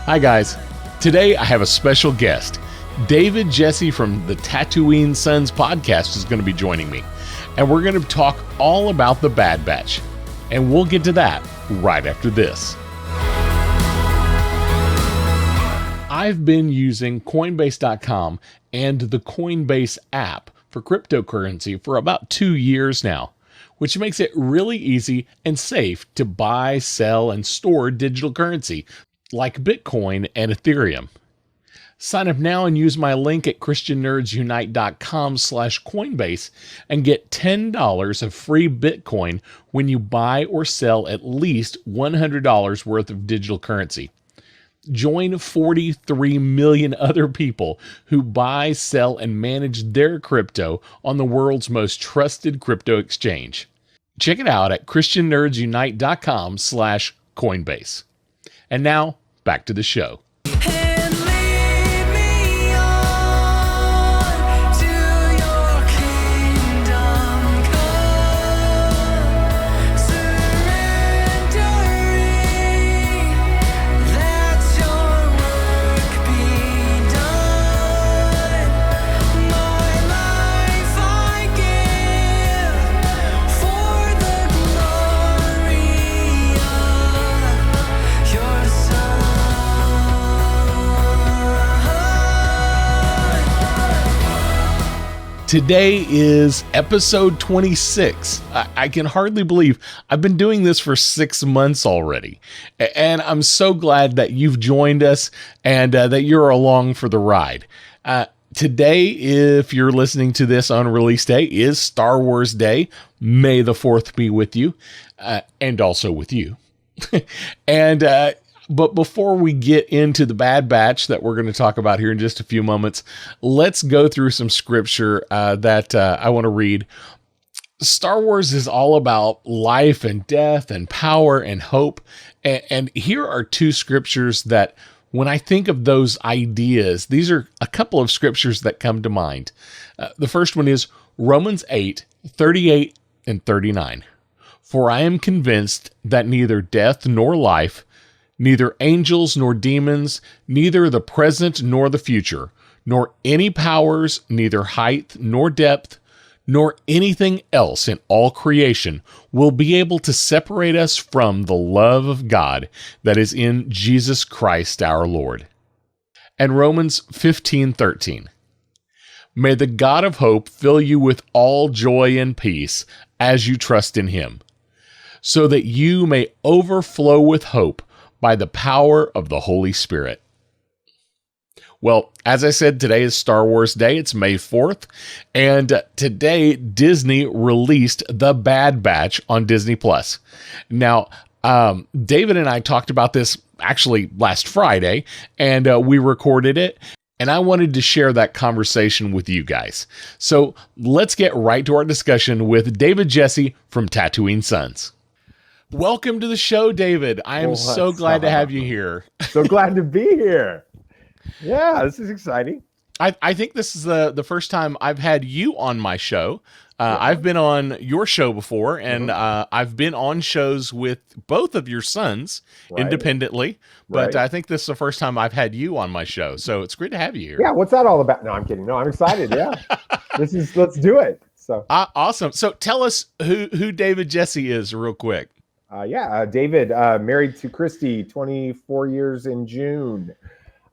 Hi guys, today I have a special guest. David Jesse from the Tatooine Sons Podcast is going to be joining me, and we're going to talk all about the Bad Batch, and we'll get to that right after this. I've been using Coinbase.com and the Coinbase app for cryptocurrency for about 2 years now, which makes it really easy and safe to buy, sell, and store digital currency like Bitcoin and Ethereum. Sign up now and use my link at christiannerdsunite.com/Coinbase and get $10 of free Bitcoin when you buy or sell at least $100 worth of digital currency. Join 43 million other people who buy, sell, and manage their crypto on the world's most trusted crypto exchange. Check it out at christiannerdsunite.com/Coinbase. And now, back to the show. Today is episode 26. I can hardly believe I've been doing this for 6 months already. And I'm so glad that you've joined us and that you're along for the ride. Today, if you're listening to this on release day, is Star Wars Day. May the 4th be with you, and also with you. But before we get into the Bad Batch that we're going to talk about here in just a few moments, let's go through some scripture that I want to read. Star Wars is all about life and death and power and hope. And here are two scriptures that, when I think of those ideas, these are a couple of scriptures that come to mind. The first one is Romans 8:38 and 39. For I am convinced that neither death nor life, neither angels nor demons, neither the present nor the future, nor any powers, neither height nor depth, nor anything else in all creation will be able to separate us from the love of God that is in Jesus Christ our Lord. And Romans 15:13. May the God of hope fill you with all joy and peace as you trust in him, so that you may overflow with hope by the power of the Holy Spirit. Well, as I said, today is Star Wars Day. It's May 4th. And today, Disney released The Bad Batch on Disney+. Now, David and I talked about this actually last Friday, and we recorded it. And I wanted to share that conversation with you guys. So let's get right to our discussion with David Jesse from Tatooine Sons. Welcome to the show, David. I am so glad to have you here. So glad to be here. Yeah, this is exciting. I think this is the first time I've had you on my show. I've been on your show before, and I've been on shows with both of your sons independently. But I think this is the first time I've had you on my show. So it's great to have you here. Yeah, what's that all about? No, I'm kidding. No, I'm excited. Yeah, let's do it. So awesome. So tell us who David Jesse is real quick. David, married to Christy, 24 years in June.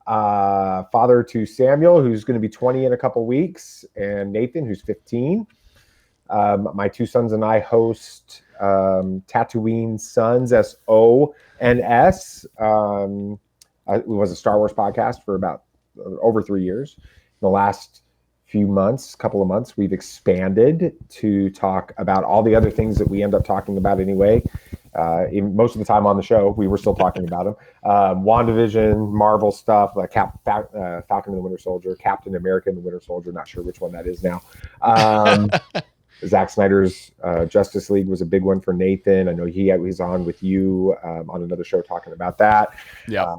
Father to Samuel, who's going to be 20 in a couple weeks, and Nathan, who's 15. My two sons and I host Tatooine Sons, SONS. It was a Star Wars podcast for about over 3 years. In the last couple of months, we've expanded to talk about all the other things that we end up talking about anyway. Even most of the time on the show, we were still talking about them. WandaVision, Marvel stuff, Falcon and the Winter Soldier, Captain America and the Winter Soldier. Not sure which one that is now. Zack Snyder's Justice League was a big one for Nathan. I know he's on with you on another show talking about that. Yeah.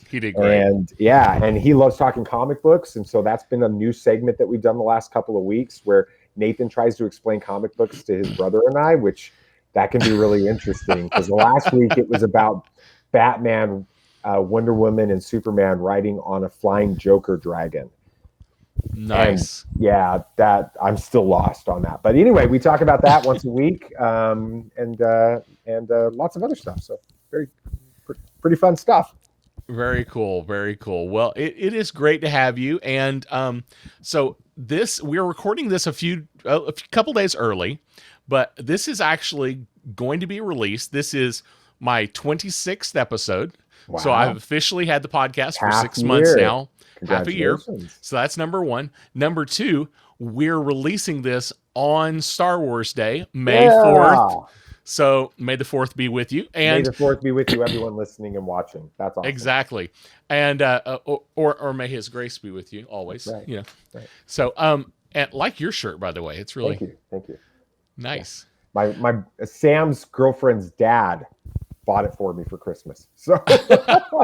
He did great. And he loves talking comic books. And so that's been a new segment that we've done the last couple of weeks where Nathan tries to explain comic books to his brother and I, which that can be really interesting because last week it was about Batman Wonder Woman and Superman riding on a flying Joker dragon. Nice. And yeah, that I'm still lost on that. But anyway, we talk about that once a week, and lots of other stuff. So pretty fun stuff. Very cool. Very cool. Well, it is great to have you. And so we're recording this a couple days early, but this is actually going to be released. This is my 26th episode. Wow. So I've officially had the podcast for 6 months now. Half a year. So that's number one. Number two, we're releasing this on Star Wars Day, May 4th. So may the 4th be with you. And may the 4th be with you, everyone listening and watching. That's awesome. Exactly. And or may his grace be with you always. Right. You know. Right. So and like your shirt, by the way. It's really Thank you. Nice. Yeah. My Sam's girlfriend's dad bought it for me for Christmas. So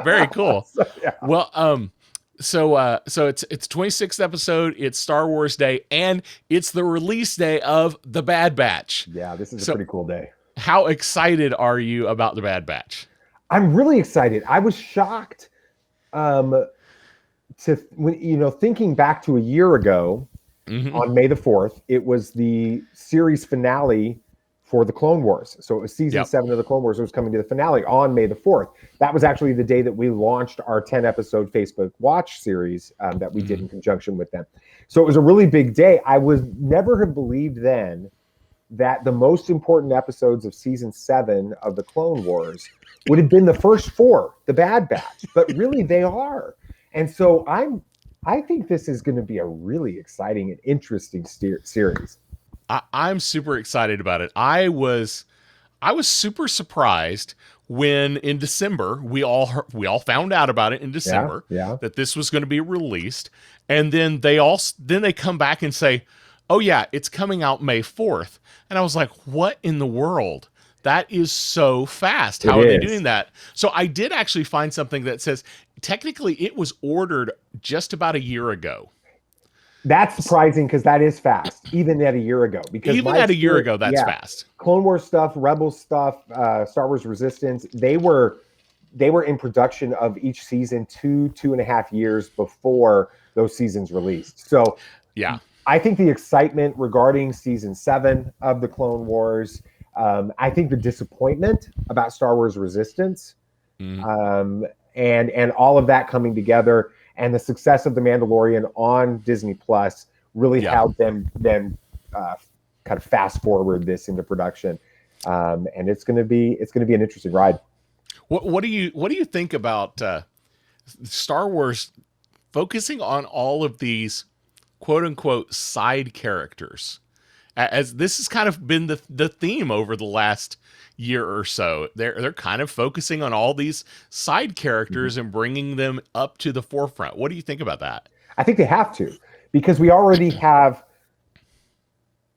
very cool. So, yeah. Well, so it's 26th episode, it's Star Wars Day, and it's the release day of The Bad Batch. Yeah, this is a pretty cool day. How excited are you about The Bad Batch? I'm really excited. I was shocked thinking back to a year ago on May the 4th, it was the series finale for the Clone Wars. So it was season 7 of the Clone Wars. It was coming to the finale on May the 4th. That was actually the day that we launched our 10-episode Facebook Watch series that we did in conjunction with them. So it was a really big day. I would never have believed then that the most important episodes of season 7 of the Clone Wars would have been the first 4, the Bad Batch. But really, they are. And so I think this is going to be a really exciting and interesting series. I'm super excited about it. I was super surprised when in December we all found out about it in December that this was going to be released, and then they come back and say, "Oh yeah, it's coming out May 4th," and I was like, "What in the world? That is so fast. How are they doing that?" So I did actually find something that says technically it was ordered just about a year ago. That's surprising because that is fast, even at a year ago. Because even at a year ago, that's fast. Clone Wars stuff, Rebel stuff, Star Wars Resistance, they were in production of each season 2.5 years before those seasons released. So yeah, I think the excitement regarding season 7 of the Clone Wars, I think the disappointment about Star Wars Resistance, and all of that coming together, and the success of The Mandalorian on Disney Plus really helped them kind of fast forward this into production, and it's going to be an interesting ride. What do you think about Star Wars focusing on all of these quote unquote side characters? As this has kind of been the theme over the last year or so, they're kind of focusing on all these side characters and bringing them up to the forefront. What do you think about that? I think they have to, because we already have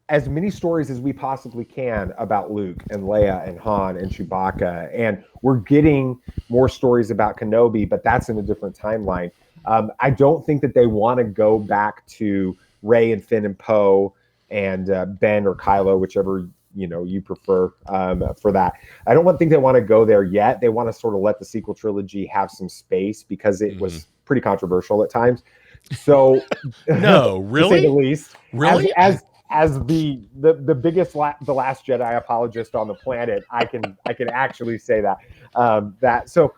as many stories as we possibly can about Luke and Leia and Han and Chewbacca, and we're getting more stories about Kenobi, but that's in a different timeline. I don't think that they want to go back to Rey and Finn and Poe and Ben or Kylo, whichever you prefer for that. I don't think they want to go there yet. They want to sort of let the sequel trilogy have some space because it was pretty controversial at times. So no, really, to say the least, really, as the biggest the Last Jedi apologist on the planet, I can actually say that so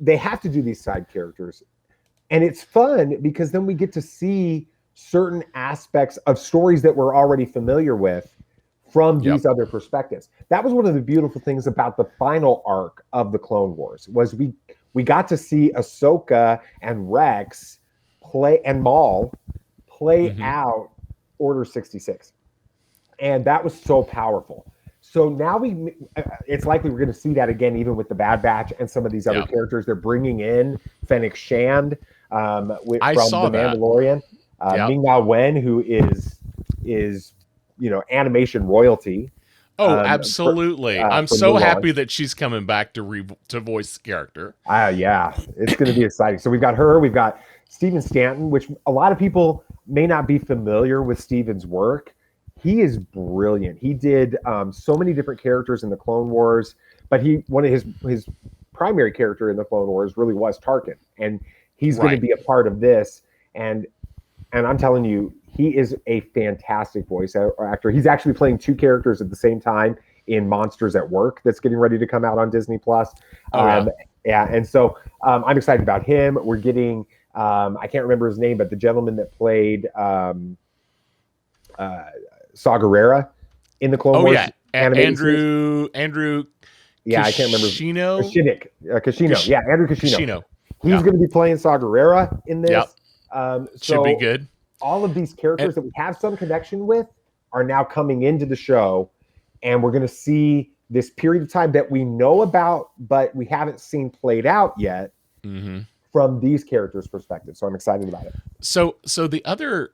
they have to do these side characters, and it's fun because then we get to see certain aspects of stories that we're already familiar with from these other perspectives. That was one of the beautiful things about the final arc of the Clone Wars, was we got to see Ahsoka and Rex and Maul play out Order 66. And that was so powerful. So now it's likely we're going to see that again, even with the Bad Batch and some of these other characters. They're bringing in Fennec Shand from The Mandalorian. Ming-Na Wen, who is animation royalty. Oh, absolutely! I'm so happy that she's coming back to voice the character. Yeah, it's going to be exciting. So we've got her. We've got Stephen Stanton, which a lot of people may not be familiar with Stephen's work. He is brilliant. He did so many different characters in the Clone Wars, but one of his primary character in the Clone Wars really was Tarkin, and he's going to Right. be a part of this. And I'm telling you, he is a fantastic voice actor. He's actually playing two characters at the same time in Monsters at Work that's getting ready to come out on Disney Plus. Yeah, and so I'm excited about him. We're getting I can't remember his name, but the gentleman that played Saw Gerrera in the Clone Wars animated series. Andrew. Yeah, I can't remember. Kashino. Yeah, Andrew Kashino. He's going to be playing Saw Gerrera in this. Yep. So Should be good. All of these characters that we have some connection with are now coming into the show, and we're going to see this period of time that we know about, but we haven't seen played out yet from these characters' perspective. So I'm excited about it. So the other,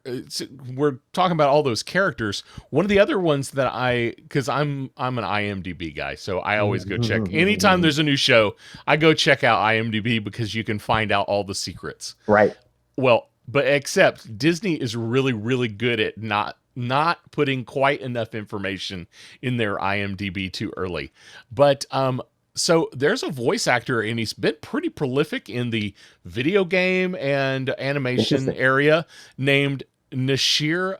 we're talking about all those characters. One of the other ones that because I'm an IMDb guy, so I always go check. Anytime there's a new show, I go check out IMDb because you can find out all the secrets. Right. Well, but except Disney is really, really good at not putting quite enough information in their IMDb too early. But so there's a voice actor, and he's been pretty prolific in the video game and animation area, named Nasir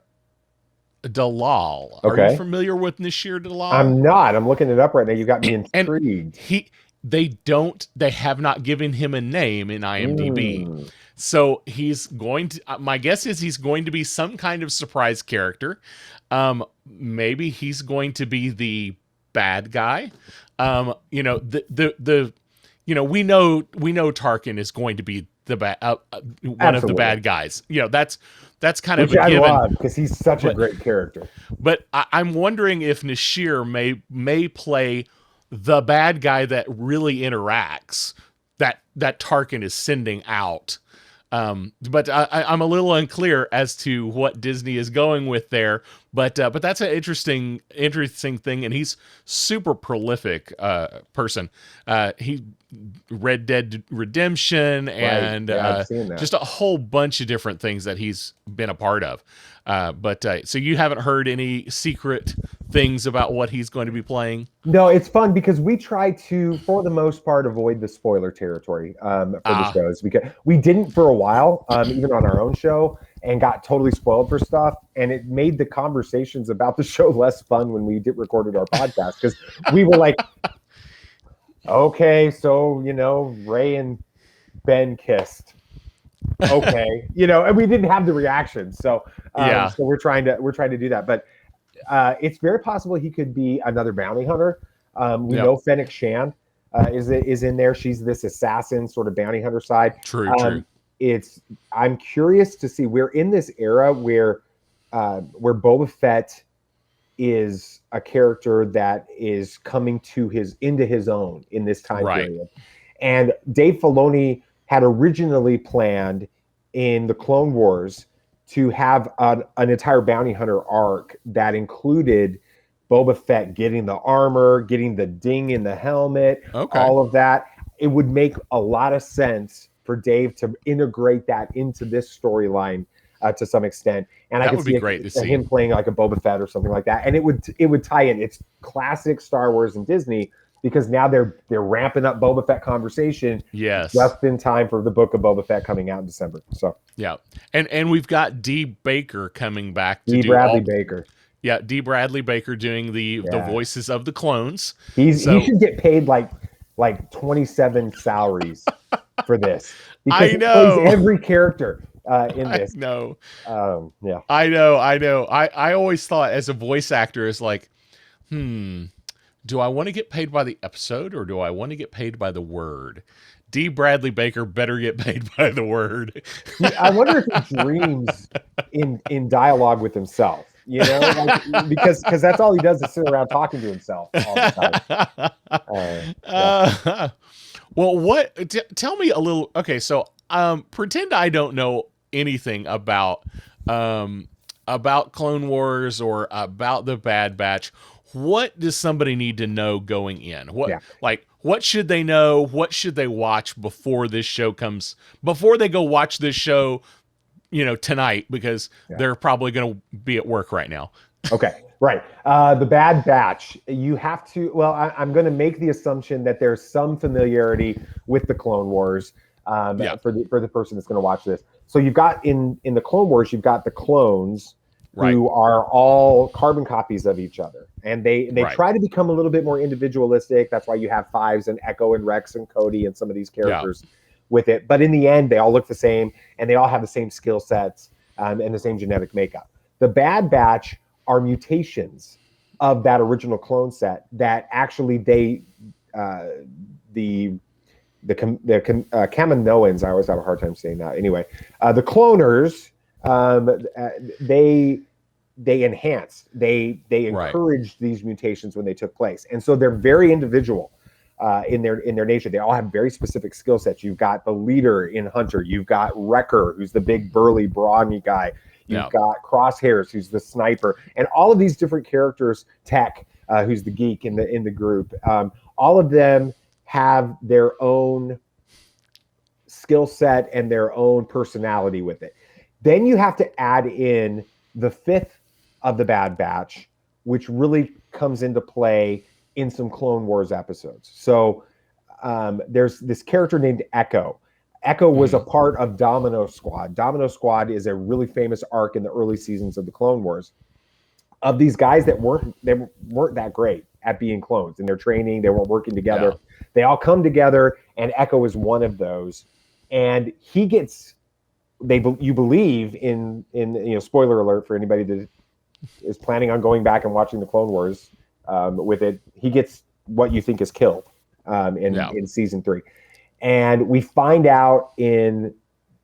Dalal. Okay. Are you familiar with Nasir Dalal? I'm not. I'm looking it up right now. You got me intrigued. And they have not given him a name in IMDb. So he's going to, my guess is he's going to be some kind of surprise character. Maybe he's going to be the bad guy. We know Tarkin is going to be the one of the bad guys. That's kind of a given. I love because he's such a great character. But I'm wondering if Nasir may play the bad guy that really interacts that Tarkin is sending out. But I'm a little unclear as to what Disney is going with there. But that's an interesting thing, and he's super prolific person. He Red Dead Redemption and just a whole bunch of different things that he's been a part of. So you haven't heard any secret things about what he's going to be playing? No, it's fun because we try to, for the most part, avoid the spoiler territory for the shows, because we didn't for a while, even on our own show, and got totally spoiled for stuff. And it made the conversations about the show less fun when we recorded our podcast, because we were like, okay, so, Rey and Ben kissed. Okay. And we didn't have the reaction. So, so we're trying to do that. But it's very possible he could be another bounty hunter. We know Fennec Shan is in there. She's this assassin sort of bounty hunter side. True. I'm curious to see. We're in this era where Boba Fett is a character that is coming into his own in this time period. And Dave Filoni had originally planned in the Clone Wars to have an entire bounty hunter arc that included Boba Fett getting the armor, getting the ding in the helmet, all of that. It would make a lot of sense for Dave to integrate that into this storyline to some extent. And I could see him playing like a Boba Fett or something like that. And it would tie in. It's classic Star Wars and Disney, because now they're ramping up Boba Fett conversation just in time for the book of Boba Fett coming out in December. So and we've got D. Baker coming back to Baker. Yeah, D. Bradley Baker doing the voices of the clones. He should get paid like 27 salaries for this, because he plays every character in this. No. Yeah. I know. I always thought as a voice actor is like, do I want to get paid by the episode or do I want to get paid by the word? D. Bradley Baker better get paid by the word. I wonder if he dreams in dialogue with himself, because that's all he does is sit around talking to himself all the time. Well, tell me a little. Okay, so pretend I don't know anything about Clone Wars or about the Bad Batch. What does somebody need to know going in? What should they know? What should they watch before this show comes? Before they go watch this show, tonight, because they're probably going to be at work right now. Okay. Right. The Bad Batch. You have to. Well, I'm going to make the assumption that there's some familiarity with the Clone Wars Yeah. for the person that's going to watch this. So you've got in the Clone Wars, you've got the clones who are all carbon copies of each other, and they try to become a little bit more individualistic. That's why you have Fives and Echo and Rex and Cody and some of these characters with it. But in the end, they all look the same, and they all have the same skill sets and the same genetic makeup. The Bad Batch are mutations of that original clone set that actually the Kaminoans, I always have a hard time saying that. Anyway, the cloners, they enhanced, they encouraged these mutations when they took place, and so they're very individual in their nature. They all have very specific skill sets. You've got the leader in Hunter. You've got Wrecker, who's the big burly brawny guy. You've got Crosshairs, who's the sniper, and all of these different characters. Tech, who's the geek in the group. All of them have their own skill set and their own personality with it. Then you have to add in the fifth of the Bad Batch, which really comes into play in some Clone Wars episodes. So there's this character named Echo. Echo was a part of Domino Squad. Domino Squad is a really famous arc in the early seasons of the Clone Wars of these guys that weren't that great at being clones in their training. They weren't working together. Yeah. They all come together, and Echo is one of those. And he gets, you believe in spoiler alert for anybody that is planning on going back and watching the Clone Wars with it. He gets what you think is killed in season 3. And we find out in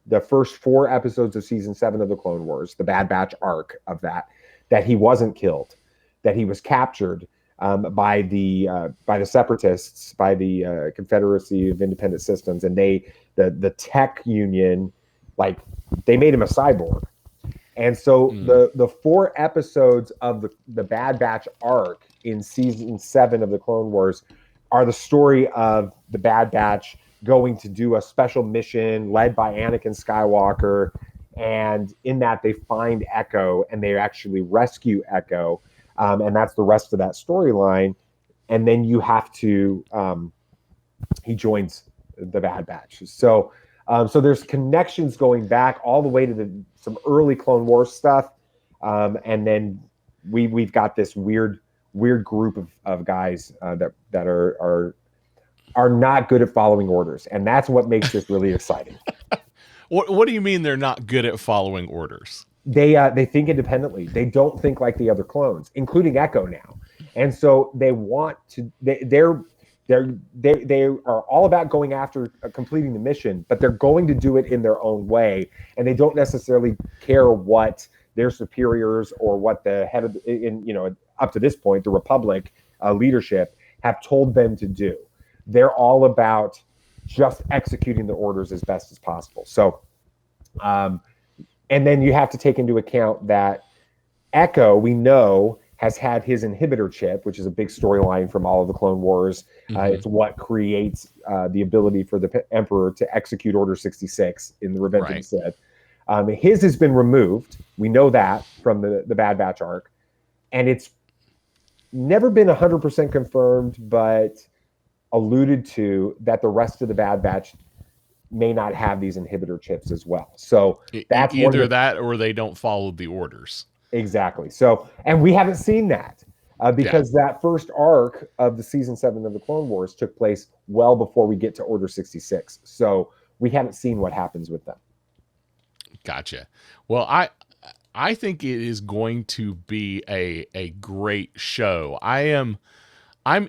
the first 4 episodes of season 7 of the Clone Wars, the Bad Batch arc of that he wasn't killed, that he was captured by the Separatists, by the Confederacy of Independent Systems, and the tech union, like, they made him a cyborg. And so the 4 episodes of the Bad Batch arc in season 7 of the Clone Wars are the story of the Bad Batch going to do a special mission led by Anakin Skywalker. And in that, they find Echo and they actually rescue Echo. And that's the rest of that storyline. And then you have to, he joins the Bad Batch. So there's connections going back all the way to some early Clone Wars stuff. And then we've got this weird group of guys that are not good at following orders. And that's what makes this really exciting. What do you mean they're not good at following orders? They think independently. They don't think like the other clones, including Echo now. And so they want to. They are all about going after completing the mission, but they're going to do it in their own way, and they don't necessarily care what their superiors or what the head of up to this point the Republic leadership have told them to do. They're all about just executing the orders as best as possible. So, and then you have to take into account that Echo, we know, has had his inhibitor chip, which is a big storyline from all of the Clone Wars. It's what creates the ability for the Emperor to execute Order 66 in the Revenge of the Sith. His has been removed. We know that from the Bad Batch arc. And it's never been 100% confirmed, but alluded to that the rest of the Bad Batch may not have these inhibitor chips as well. So that's either that or they don't follow the orders. Exactly. So, and we haven't seen that because that first arc of the season 7 of the Clone Wars took place well before we get to Order 66. So we haven't seen what happens with them. Gotcha. Well, I think it is going to be a great show. I'm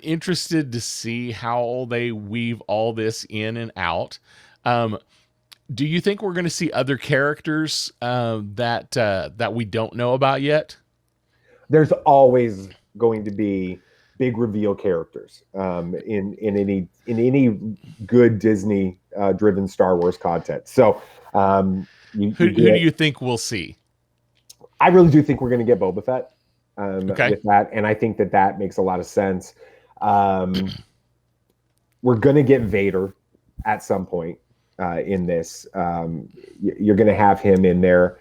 interested to see how they weave all this in and out. Do you think we're going to see other characters that we don't know about yet? There's always going to be big reveal characters in any good Disney driven Star Wars content. So who do you think we'll see? I really do think we're going to get Boba Fett with that, and I think that makes a lot of sense. We're going to get Vader at some point in this. You're going to have him in there.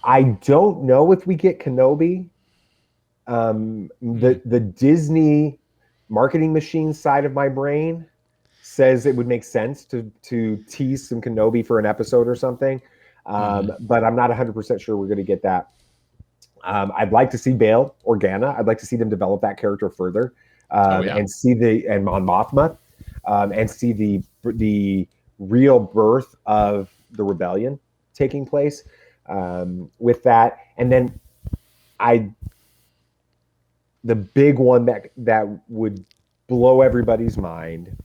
I don't know if we get Kenobi. The Disney marketing machine side of my brain says it would make sense to tease some Kenobi for an episode or something. But I'm not 100% sure we're going to get that. I'd like to see Bail Organa. I'd like to see them develop that character further, and see and Mon Mothma, and see the real birth of the rebellion taking place with that. And then the big one that would blow everybody's mind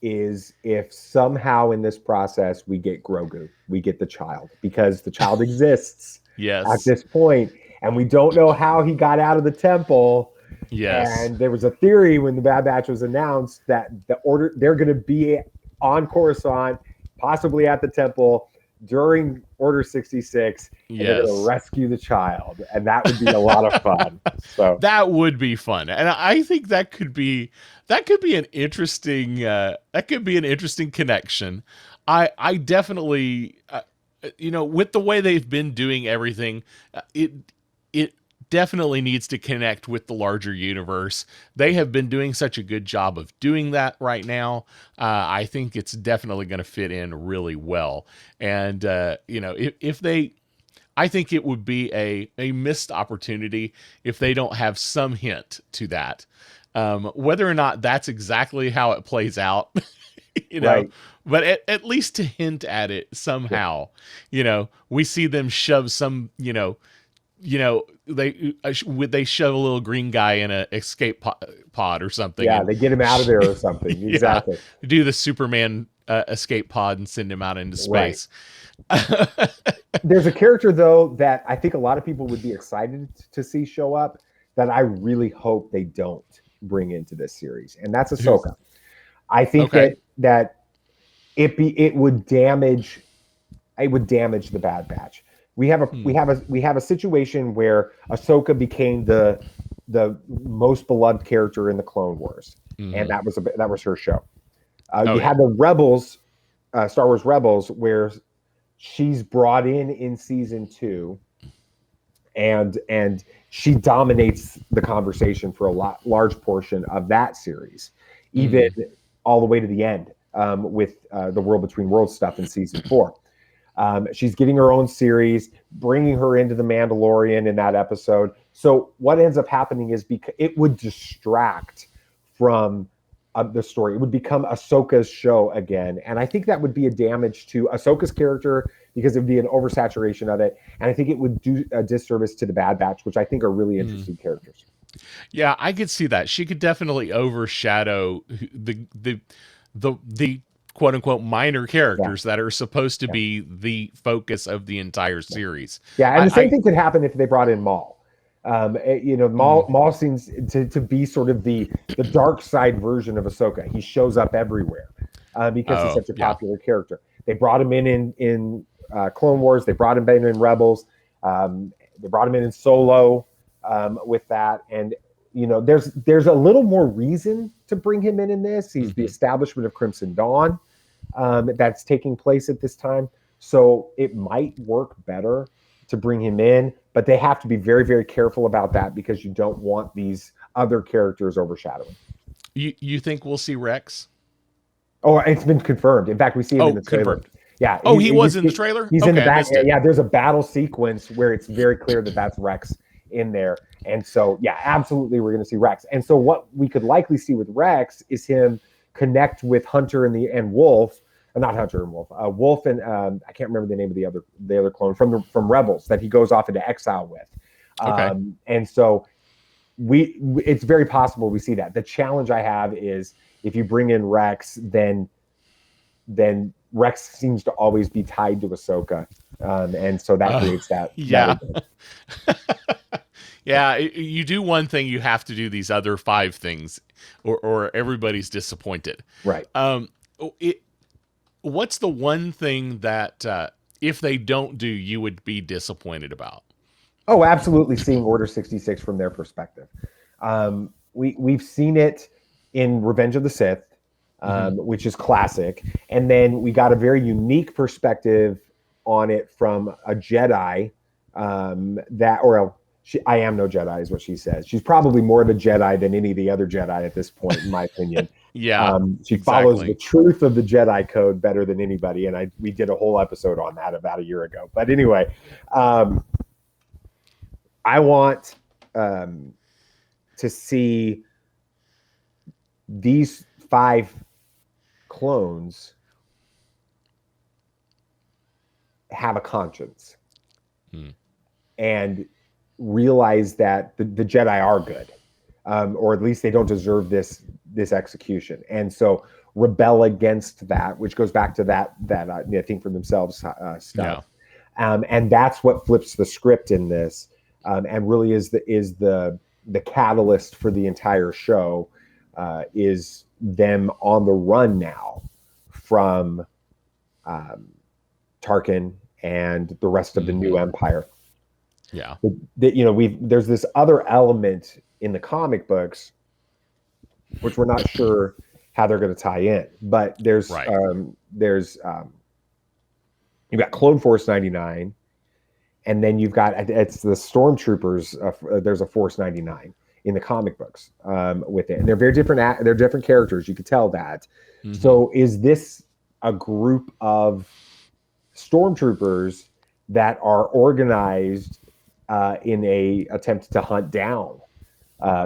is if somehow in this process we get Grogu, we get the child, because the child exists at this point, and we don't know how he got out of the temple. And there was a theory when the Bad Batch was announced that they're going to be on Coruscant, possibly at the temple during Order 66, and they're going to rescue the child, and that would be a lot of fun. So that would be fun, and I think that could be an interesting connection. I definitely with the way they've been doing everything, it definitely needs to connect with the larger universe. They have been doing such a good job of doing that right now. I think it's definitely going to fit in really well. And, I think it would be a missed opportunity if they don't have some hint to that. Whether or not that's exactly how it plays out, right. But at least to hint at it somehow, we see them shove some, they shove a little green guy in a escape pod or something. Yeah, they get him out of there or something. Exactly. Do the Superman escape pod and send him out into space. Right. There's a character, though, that I think a lot of people would be excited to see show up that I really hope they don't bring into this series, and that's Ahsoka. I think that it would damage the Bad Batch. We have a situation where Ahsoka became the most beloved character in the Clone Wars, and that was her show. You had the Rebels, Star Wars Rebels, where she's brought in season 2, and she dominates the conversation for a large portion of that series, even all the way to the end with the World Between Worlds stuff in season 4. She's getting her own series, bringing her into The Mandalorian in that episode. So what ends up happening is because it would distract from the story. It would become Ahsoka's show again. And I think that would be a damage to Ahsoka's character because it would be an oversaturation of it. And I think it would do a disservice to the Bad Batch, which I think are really interesting characters. Yeah, I could see that. She could definitely overshadow the quote unquote minor characters that are supposed to be the focus of the entire series. Yeah, and the same thing could happen if they brought in Maul. Maul seems to be sort of the dark side version of Ahsoka. He shows up everywhere because he's such a popular character. They brought him in Clone Wars. They brought him in Rebels. They brought him in Solo with that. And there's a little more reason to bring him in this. He's the establishment of Crimson Dawn that's taking place at this time. So it might work better to bring him in, but they have to be very, very careful about that because you don't want these other characters overshadowing. You think we'll see Rex? Oh, it's been confirmed. In fact, we see him in the trailer. Confirmed. Yeah. He was in the trailer? He's in the back. Yeah, there's a battle sequence where it's very clear that that's Rex in there. And so, yeah, absolutely, we're going to see Rex. And so what we could likely see with Rex is him connect with Hunter and Wolf. Not Hunter and Wolf. Wolf and I can't remember the name of the other clone from Rebels that he goes off into exile with. And so it's very possible we see that. The challenge I have is if you bring in Rex, then Rex seems to always be tied to Ahsoka, and so that creates that. Yeah. Yeah, you do one thing, you have to do these other 5 things, or everybody's disappointed. Right. What's the one thing that if they don't do, you would be disappointed about? Oh, absolutely, seeing Order 66 from their perspective. We've seen it in Revenge of the Sith, which is classic, and then we got a very unique perspective on it from a Jedi I am no Jedi is what she says. She's probably more of a Jedi than any of the other Jedi at this point, in my opinion. Yeah, she follows the truth of the Jedi code better than anybody. And we did a whole episode on that about a year ago. But anyway, I want to see these 5 clones have a conscience and realize that the Jedi are good, or at least they don't deserve this execution, and so rebel against that, which goes back to that think for themselves stuff. Yeah. And that's what flips the script in this, and really is the catalyst for the entire show, is them on the run now from Tarkin and the rest of the new empire. Yeah. There's this other element in the comic books, which we're not sure how they're going to tie in, but you've got Clone Force 99, and then you've got, it's the Stormtroopers. There's a Force 99 in the comic books with it, and they're very different. They're different characters. You could tell that. Mm-hmm. So is this a group of Stormtroopers that are organized in a attempt to hunt down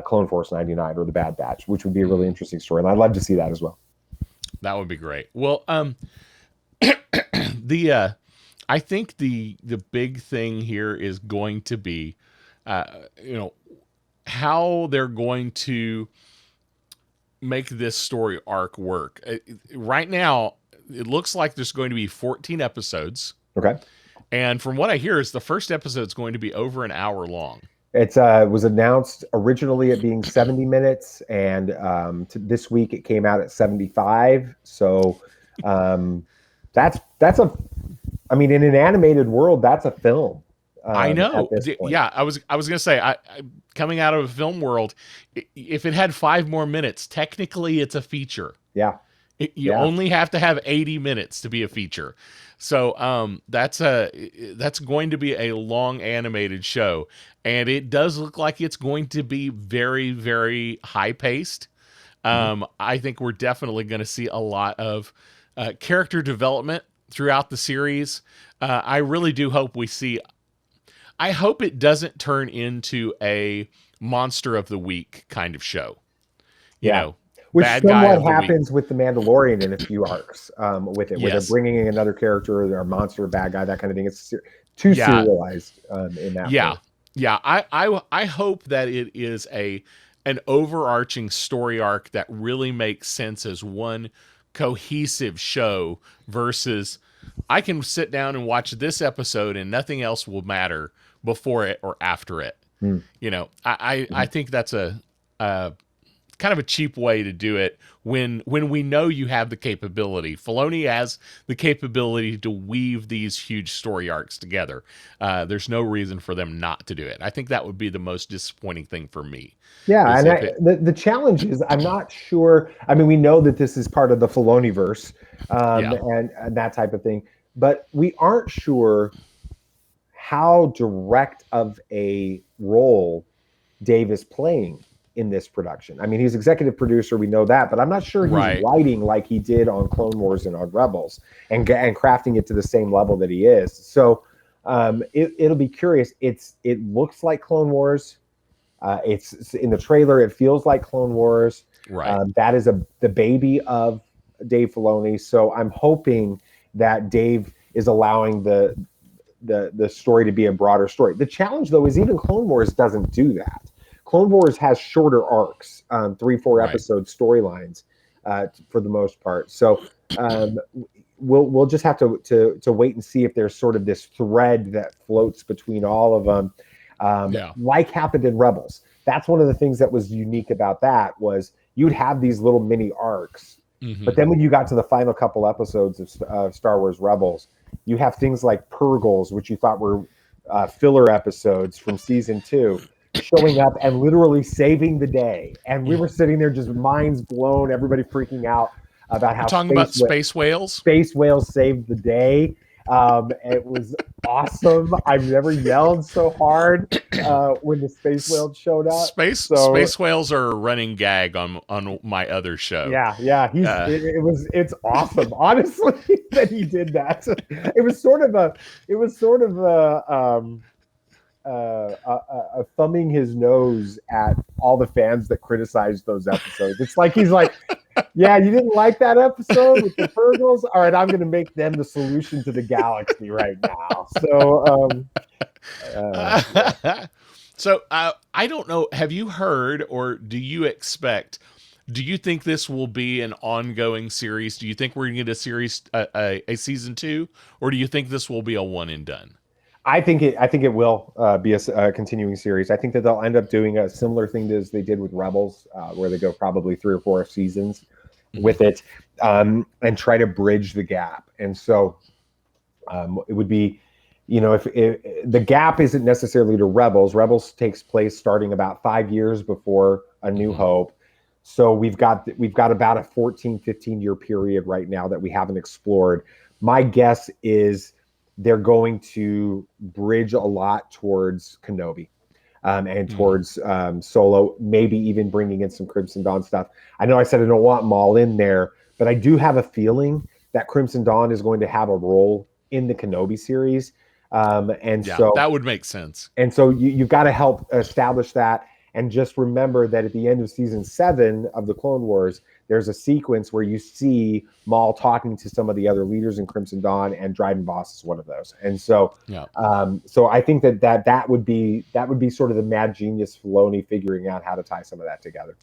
Clone Force 99 or the Bad Batch, which would be a really interesting story, and I'd love to see that as well. That would be great. Well, I think the big thing here is going to be, how they're going to make this story arc work. Right now, it looks like there's going to be 14 episodes. Okay. And from what I hear, is the first episode is going to be over an hour long. It was announced originally at being 70 minutes, and this week it came out at 75. So that's in an animated world, that's a film. I know. Yeah, I was going to say, I coming out of a film world, if it had 5 more minutes, technically it's a feature. Yeah. You only have to have 80 minutes to be a feature. So that's going to be a long animated show, and it does look like it's going to be very, very high paced. I think we're definitely going to see a lot of character development throughout the series. I really do hope we see. I hope it doesn't turn into a Monster of the Week kind of show. You know. Which somewhat happens with The Mandalorian in a few arcs with it, where they're bringing in another character or a monster, bad guy, that kind of thing. It's too serialized in that way. Yeah. I hope that it is an overarching story arc that really makes sense as one cohesive show versus I can sit down and watch this episode and nothing else will matter before it or after it. I think that's a kind of a cheap way to do it when we know you have the capability. Filoni has the capability to weave these huge story arcs together. There's no reason for them not to do it. I think that would be the most disappointing thing for me. Yeah, and the challenge is I'm not sure. I mean, we know that this is part of the Filoni-verse and that type of thing, but we aren't sure how direct of a role Dave is playing in this production. I mean, he's executive producer, we know that, but I'm not sure he's writing like he did on Clone Wars and on Rebels and crafting it to the same level that he is. So it'll be curious. It looks like Clone Wars. It's in the trailer. It feels like Clone Wars. Right. That is the baby of Dave Filoni. So I'm hoping that Dave is allowing the story to be a broader story. The challenge, though, is even Clone Wars doesn't do that. Clone Wars has shorter arcs, 3-4 episode storylines for the most part. So we'll just have to wait and see if there's sort of this thread that floats between all of them, like happened in Rebels. That's one of the things that was unique about that was you'd have these little mini arcs, but then when you got to the final couple episodes of Star Wars Rebels, you have things like Purgles, which you thought were filler episodes from season 2. Showing up and literally saving the day, and we were sitting there just minds blown, everybody freaking out about how talking about space whales. Space whales saved the day, It was awesome. I've never yelled so hard when the space whales showed up. Space whales are a running gag on my other show. Yeah. It's awesome. Honestly, that he did that. It was sort of a thumbing his nose at all the fans that criticized those episodes. It's like he's like, yeah, you didn't like that episode with the Fergals? All right, I'm going to make them the solution to the galaxy right now. So, so I don't know. Have you heard, or do you expect? Do you think this will be an ongoing series? Do you think we're going to get a series, a season 2, or do you think this will be a one and done? I think it will be a continuing series. I think that they'll end up doing a similar thing as they did with Rebels, where they go probably 3 or 4 seasons with it, and try to bridge the gap. And so it would be, if the gap isn't necessarily to Rebels. Rebels takes place starting about 5 years before A New Hope. So we've got about a 14, 15-year period right now that we haven't explored. My guess is they're going to bridge a lot towards Kenobi and towards Solo, maybe even bringing in some Crimson Dawn stuff. I know I said I don't want them all in there, but I do have a feeling that Crimson Dawn is going to have a role in the Kenobi series. So that would make sense. And so you've got to help establish that. And just remember that at the end of season 7 of the Clone Wars, there's a sequence where you see Maul talking to some of the other leaders in Crimson Dawn, and Dryden Voss is one of those. And so, so I think that would be sort of the mad genius Filoni figuring out how to tie some of that together.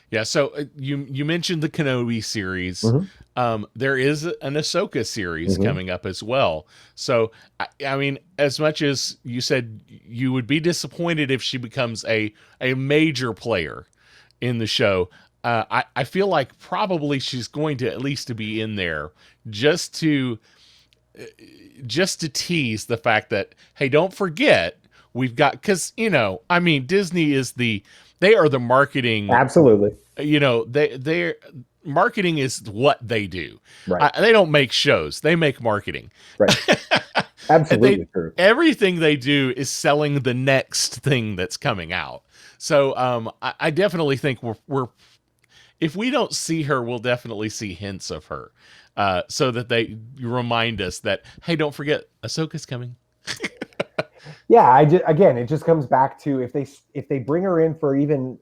Yeah. So you mentioned the Kenobi series. There is an Ahsoka series coming up as well. So, I mean, as much as you said you would be disappointed if she becomes a major player in the show, I feel like probably she's going to at least to be in there just to tease the fact that, hey, don't forget we've got, because I mean, Disney is they are the marketing. Absolutely. They're marketing is what they do. Right. They don't make shows. They make marketing. Right. Absolutely true. Everything they do is selling the next thing that's coming out. So I definitely think we're if we don't see her, we'll definitely see hints of her, so that they remind us that, hey, don't forget, Ahsoka's coming. Yeah, again, it just comes back to if they bring her in for even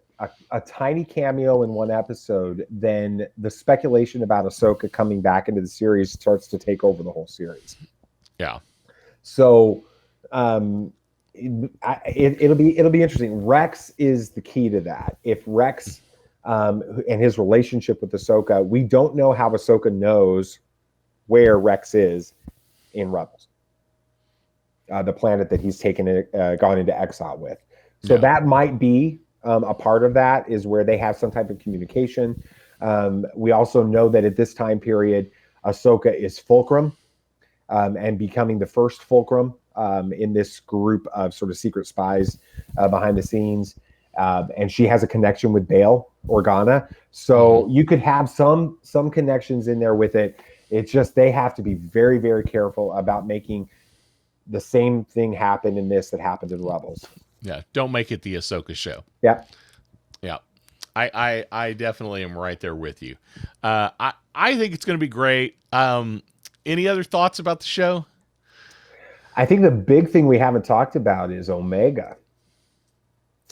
a tiny cameo in one episode, then the speculation about Ahsoka coming back into the series starts to take over the whole series. Yeah. So it'll be interesting. Rex is the key to that. If Rex and his relationship with Ahsoka, we don't know how Ahsoka knows where Rex is in Rebels. The planet that he's gone into exile with. So that might be a part of that, is where they have some type of communication. We also know that at this time period, Ahsoka is Fulcrum and becoming the first Fulcrum in this group of sort of secret spies behind the scenes. And she has a connection with Bail Organa. So you could have some connections in there with it. It's just they have to be very, very careful about making the same thing happen in this that happened in Rebels. Yeah, don't make it the Ahsoka show. Yeah. I definitely am right there with you. I think it's going to be great. Any other thoughts about the show? I think the big thing we haven't talked about is Omega.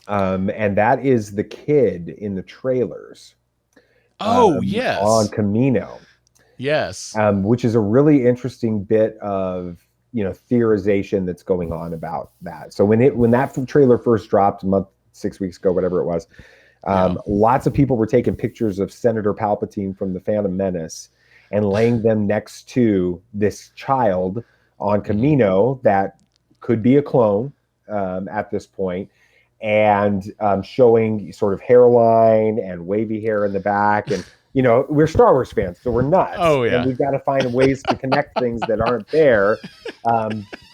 And that is the kid in the trailers. Yes. On Camino. Yes. Which is a really interesting bit of theorization that's going on about that. So when that trailer first dropped a month, 6 weeks ago, whatever it was, lots of people were taking pictures of Senator Palpatine from the Phantom Menace and laying them next to this child on Camino that could be a clone at this point, and showing sort of hairline and wavy hair in the back. And we're Star Wars fans, so we're nuts. Oh, yeah. And we've got to find ways to connect things that aren't there,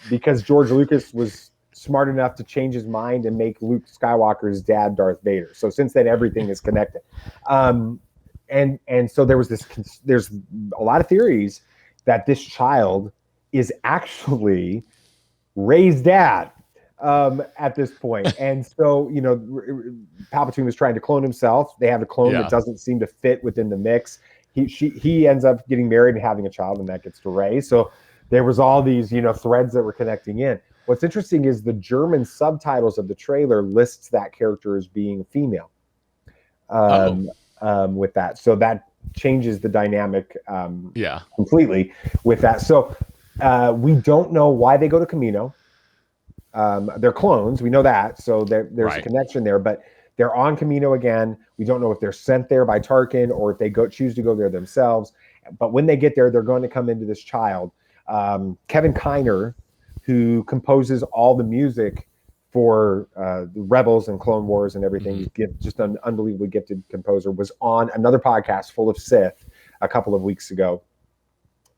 because George Lucas was smart enough to change his mind and make Luke Skywalker's dad Darth Vader. So since then, everything is connected. And so there's a lot of theories that this child is actually Rey's dad at this point. And so, Palpatine was trying to clone himself. They have a clone that doesn't seem to fit within the mix. He ends up getting married and having a child, and that gets to Rey. So there was all these, threads that were connecting in. What's interesting is the German subtitles of the trailer lists that character as being female. With that. So that changes the dynamic completely with that. So we don't know why they go to Camino. They're clones. We know that. So there's a connection there, but they're on Camino again. We don't know if they're sent there by Tarkin or if they choose to go there themselves. But when they get there, they're going to come into this child. Kevin Kiner, who composes all the music for the Rebels and Clone Wars and everything, just an unbelievably gifted composer, was on another podcast full of Sith a couple of weeks ago.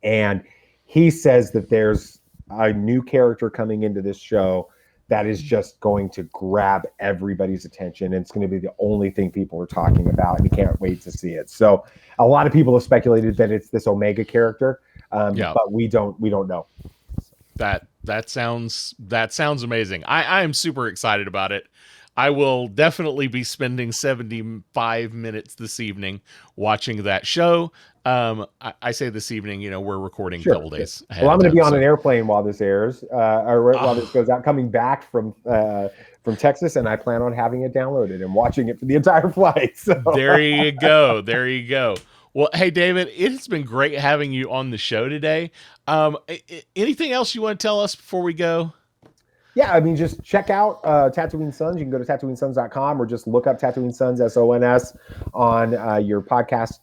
And he says that there's a new character coming into this show that is just going to grab everybody's attention. And it's going to be the only thing people are talking about, and you can't wait to see it. So a lot of people have speculated that it's this Omega character, but we don't know. That sounds amazing. I am super excited about it. I will definitely be spending 75 minutes this evening watching that show. I say this evening, we're recording a couple days ahead. Well, I'm going to be on an airplane while this airs, or while this goes out, coming back from Texas, and I plan on having it downloaded and watching it for the entire flight. So. There you go. Well, hey, David, it's been great having you on the show today. Anything else you want to tell us before we go? Yeah, I mean, just check out Tatooine Sons. You can go to TatooineSons.com or just look up Tatooine Sons, SONS, on your podcast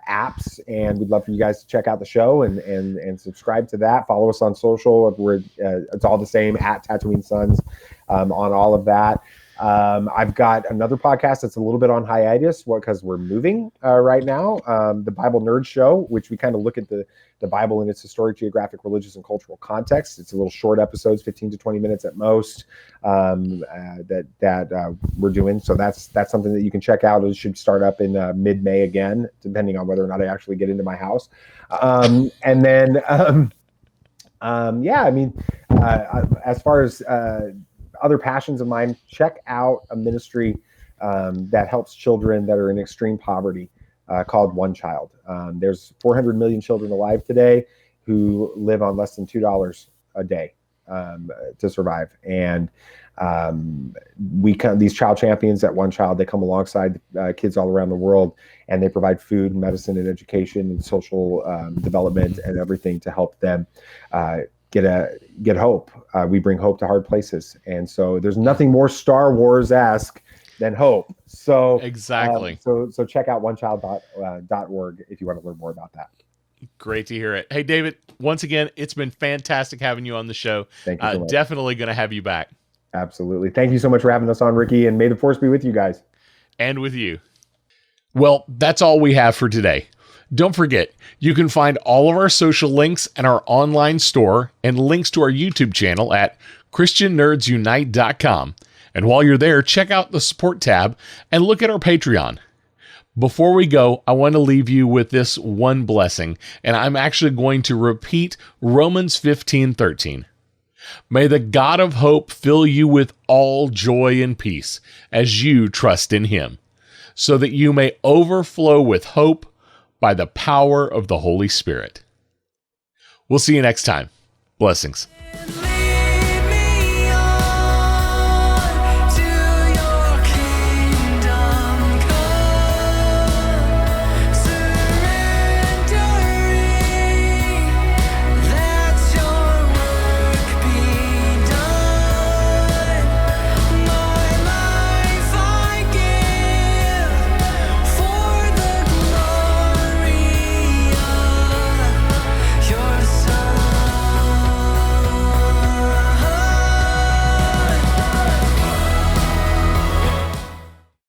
apps. And we'd love for you guys to check out the show and subscribe to that. Follow us on social. It's all the same, at Tatooine Sons, on all of that. I've got another podcast that's a little bit on hiatus because we're moving right now. The Bible Nerd Show, which we kind of look at the Bible in its historic, geographic, religious, and cultural context. It's a little short episodes, 15 to 20 minutes at most, that we're doing. So that's something that you can check out. It should start up in mid-May again, depending on whether or not I actually get into my house. And then, as far as other passions of mine, check out a ministry that helps children that are in extreme poverty, called One Child. There's 400 million children alive today who live on less than $2 a day to survive. And these child champions at One Child, they come alongside kids all around the world, and they provide food and medicine and education and social development and everything to help them get hope. We bring hope to hard places. And so there's nothing more Star Wars-esque than hope. So exactly. So check out onechild.org if you want to learn more about that. Great to hear it. Hey, David, once again, it's been fantastic having you on the show. Thank you so much. Definitely going to have you back. Absolutely. Thank you so much for having us on, Ricky, and may the force be with you guys. And with you. Well, that's all we have for today. Don't forget, you can find all of our social links and our online store and links to our YouTube channel at ChristianNerdsUnite.com. And while you're there, check out the support tab and look at our Patreon. Before we go, I want to leave you with this one blessing, and I'm actually going to repeat Romans 15:13. May the God of hope fill you with all joy and peace as you trust in him, so that you may overflow with hope by the power of the Holy Spirit. We'll see you next time. Blessings.